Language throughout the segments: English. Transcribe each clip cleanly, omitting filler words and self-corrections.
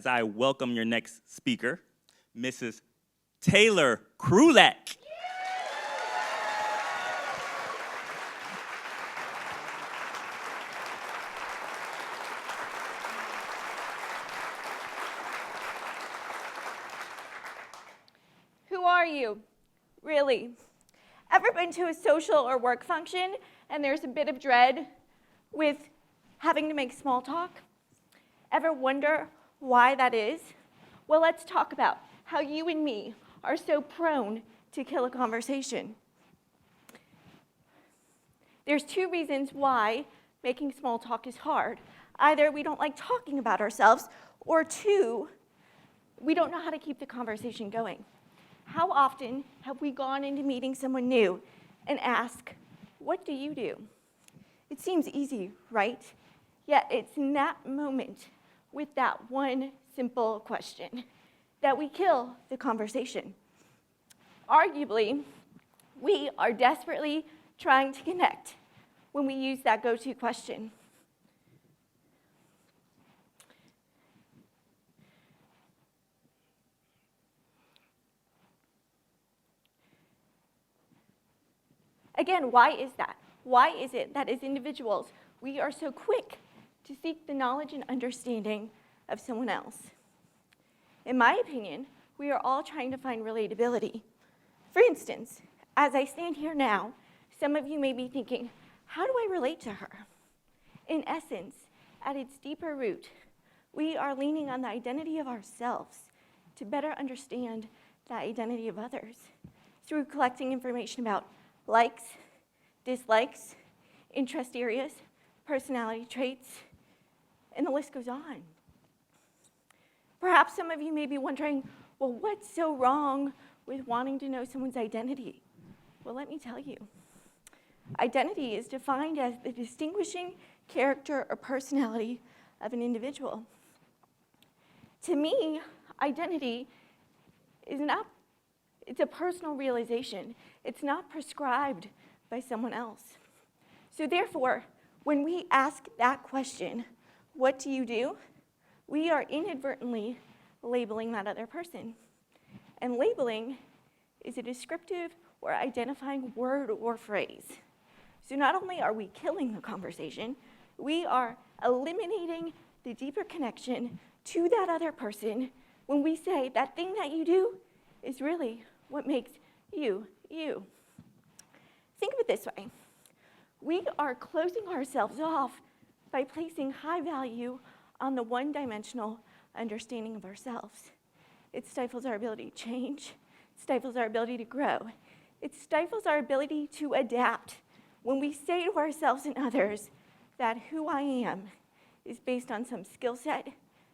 as I welcome your next speaker, Mrs. Taylor Krulac. Who are you, really? Ever been to a social or work function and there's a bit of dread with having to make small talk? Ever wonder why that is? Well, let's talk about how you and me are so prone to kill a conversation. There's two reasons why making small talk is hard. Either we don't like talking about ourselves, or two, we don't know how to keep the conversation going. How often have we gone into meeting someone new and asked, "What do you do?" It seems easy, right? Yet it's in that moment, with that one simple question, that we kill the conversation. Arguably, we are desperately trying to connect when we use that go-to question. Again, why is that? Why is it that as individuals, we are so quick to seek the knowledge and understanding of someone else? In my opinion, we are all trying to find relatability. For instance, as I stand here now, some of you may be thinking, how do I relate to her? In essence, at its deeper root, we are leaning on the identity of ourselves to better understand the identity of others through collecting information about likes, dislikes, interest areas, personality traits, and the list goes on. Perhaps some of you may be wondering, well, what's so wrong with wanting to know someone's identity? Well, let me tell you. Identity is defined as the distinguishing character or personality of an individual. To me, identity is it's a personal realization. It's not prescribed by someone else. So therefore, when we ask that question, what do you do? We are inadvertently labeling that other person. And labeling is a descriptive or identifying word or phrase. So not only are we killing the conversation, we are eliminating the deeper connection to that other person when we say that thing that you do is really what makes you, you. Think of it this way. We are closing ourselves off by placing high value on the one-dimensional understanding of ourselves. It stifles our ability to change. It stifles our ability to grow. It stifles our ability to adapt when we say to ourselves and others that who I am is based on some skill set,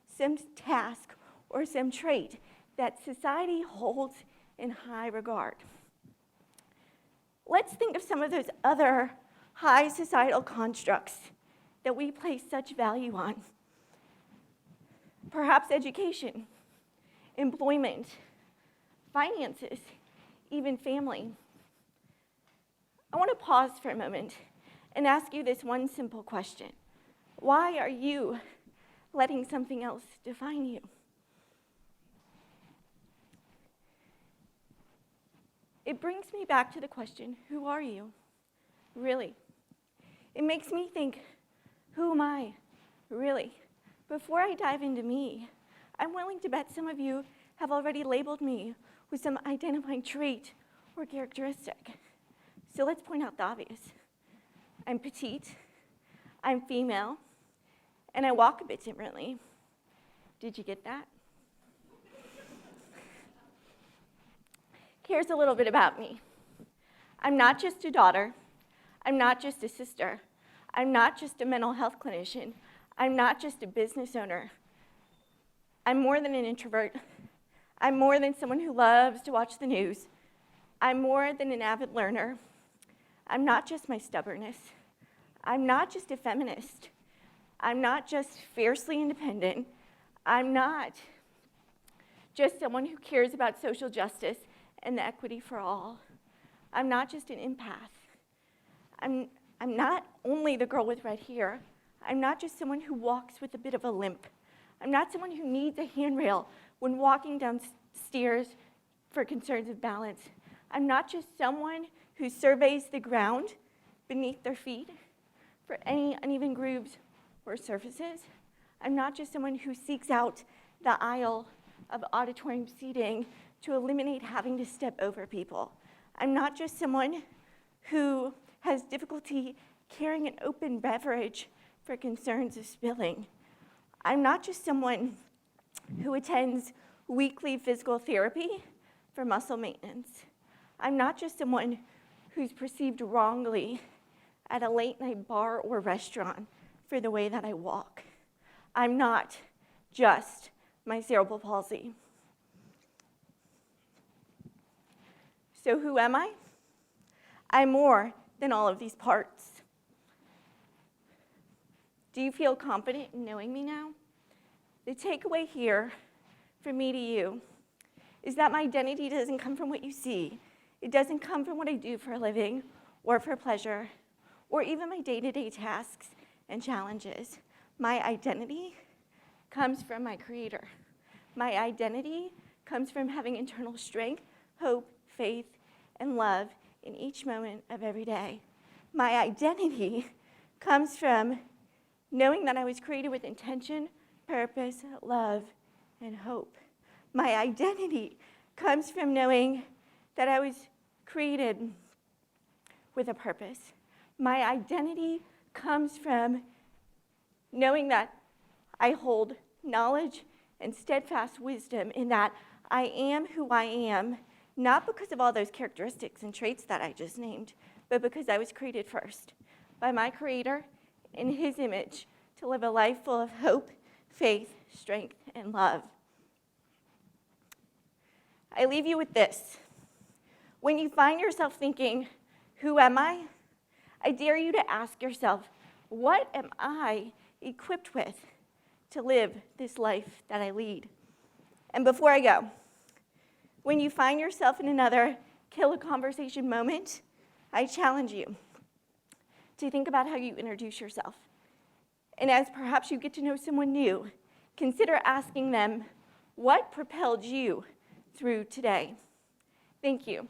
some task, or some trait that society holds in high regard. Let's think of some of those other high societal constructs that we place such value on. Perhaps education, employment, finances, even family. I want to pause for a moment and ask you this one simple question. Why are you letting something else define you? It brings me back to the question, who are you, really? It makes me think, who am I, really? Before I dive into me, I'm willing to bet some of you have already labeled me with some identifying trait or characteristic. So let's point out the obvious. I'm petite, I'm female, and I walk a bit differently. Did you get that? Here's a little bit about me. I'm not just a daughter. I'm not just a sister. I'm not just a mental health clinician. I'm not just a business owner. I'm more than an introvert. I'm more than someone who loves to watch the news. I'm more than an avid learner. I'm not just my stubbornness. I'm not just a feminist. I'm not just fiercely independent. I'm not just someone who cares about social justice and the equity for all. I'm not just an empath. I'm not only the girl with red hair. I'm not just someone who walks with a bit of a limp. I'm not someone who needs a handrail when walking downstairs for concerns of balance. I'm not just someone who surveys the ground beneath their feet for any uneven grooves or surfaces. I'm not just someone who seeks out the aisle of auditorium seating to eliminate having to step over people. I'm not just someone who has difficulty carrying an open beverage for concerns of spilling. I'm not just someone who attends weekly physical therapy for muscle maintenance. I'm not just someone who's perceived wrongly at a late-night bar or restaurant for the way that I walk. I'm not just my cerebral palsy. So who am I? I'm more than all of these parts. Do you feel confident in knowing me now? The takeaway here from me to you is that my identity doesn't come from what you see. It doesn't come from what I do for a living or for pleasure or even my day-to-day tasks and challenges. My identity comes from my Creator. My identity comes from having internal strength, hope, faith, and love in each moment of every day. My identity comes from knowing that I was created with intention, purpose, love, and hope. My identity comes from knowing that I was created with a purpose. My identity comes from knowing that I hold knowledge and steadfast wisdom in that I am who I am, not because of all those characteristics and traits that I just named, but because I was created first by my Creator in His image to live a life full of hope, faith, strength, and love. I leave you with this. When you find yourself thinking, who am I? I dare you to ask yourself, what am I equipped with to live this life that I lead? And before I go, when you find yourself in another kill a conversation moment, I challenge you to think about how you introduce yourself. And as perhaps you get to know someone new, consider asking them, what propelled you through today? Thank you.